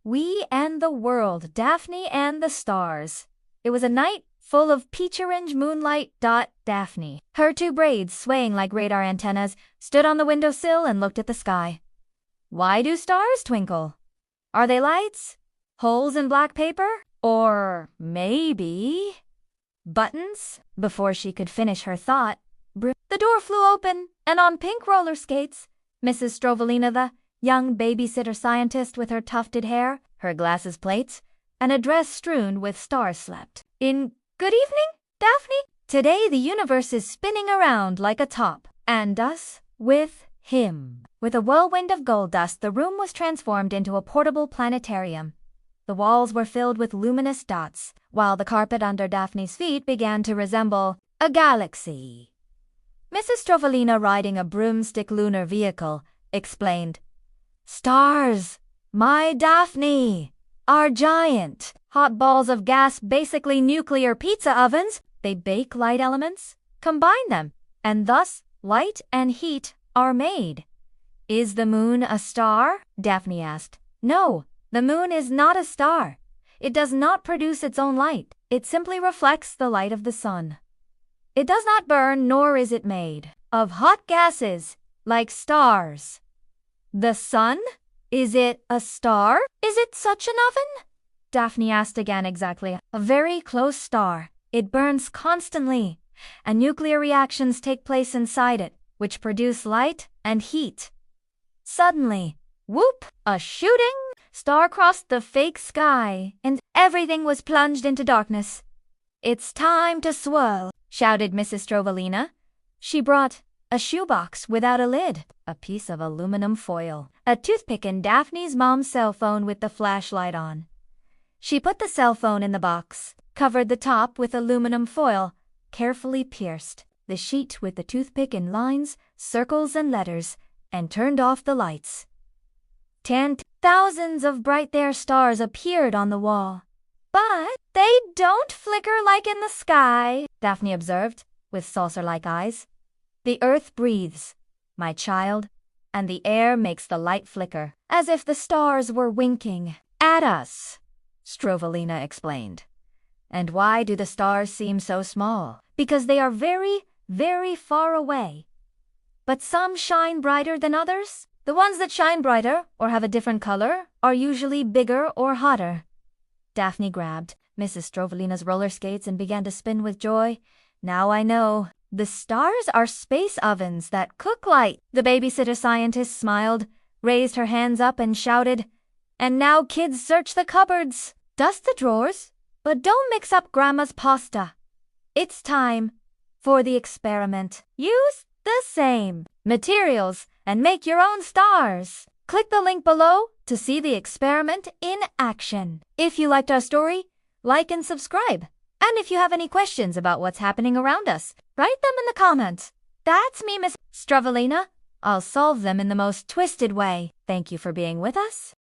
We and the world, Daphne and the stars. It was a night full of peach-orange moonlight. Daphne, her two braids swaying like radar antennas, stood on the windowsill and looked at the sky. Why do stars twinkle? Are they lights? Holes in black paper? Or maybe buttons? Before she could finish her thought, the door flew open, and on pink roller skates, Mrs. Strovilina, the young babysitter scientist with her tufted hair, her glasses plates, and a dress strewn with stars, slept. Good evening, Daphne. Today the universe is spinning around like a top, and us with him. With a whirlwind of gold dust, the room was transformed into a portable planetarium. The walls were filled with luminous dots, while the carpet under Daphne's feet began to resemble a galaxy. Mrs. Strovilina, riding a broomstick lunar vehicle, explained, "Stars, my Daphne, are giant, hot balls of gas, basically nuclear pizza ovens. They bake light elements, combine them, and thus light and heat are made." "Is the moon a star?" Daphne asked. "No, the moon is not a star. It does not produce its own light. It simply reflects the light of the sun. It does not burn, nor is it made of hot gases like stars." "The sun? Is it a star? Is it such an oven?" Daphne asked again. "Exactly. A very close star. It burns constantly, and nuclear reactions take place inside it, which produce light and heat." Suddenly, whoop! A shooting star crossed the fake sky, and everything was plunged into darkness. "It's time to swirl," shouted Mrs. Strovilina. She brought a shoebox without a lid, a piece of aluminum foil, a toothpick, and Daphne's mom's cell phone with the flashlight on. She put the cell phone in the box, covered the top with aluminum foil, carefully pierced the sheet with the toothpick in lines, circles, and letters, and turned off the lights. Thousands of bright stars appeared on the wall. "But they don't flicker like in the sky," Daphne observed, with saucer-like eyes. "The earth breathes, my child, and the air makes the light flicker, as if the stars were winking at us," Strovilina explained. "And why do the stars seem so small? Because they are very, very far away. But some shine brighter than others. The ones that shine brighter or have a different color are usually bigger or hotter." Daphne grabbed Mrs. Strovilina's roller skates and began to spin with joy. "Now I know. The stars are space ovens that cook light." The babysitter scientist smiled, raised her hands up, and shouted, "And now, kids, search the cupboards. Dust the drawers, but don't mix up Grandma's pasta. It's time for the experiment. Use the same materials and make your own stars." Click the link below to see the experiment in action. If you liked our story, like and subscribe. And if you have any questions about what's happening around us, write them in the comments. That's me, Miss Strovilina. I'll solve them in the most twisted way. Thank you for being with us.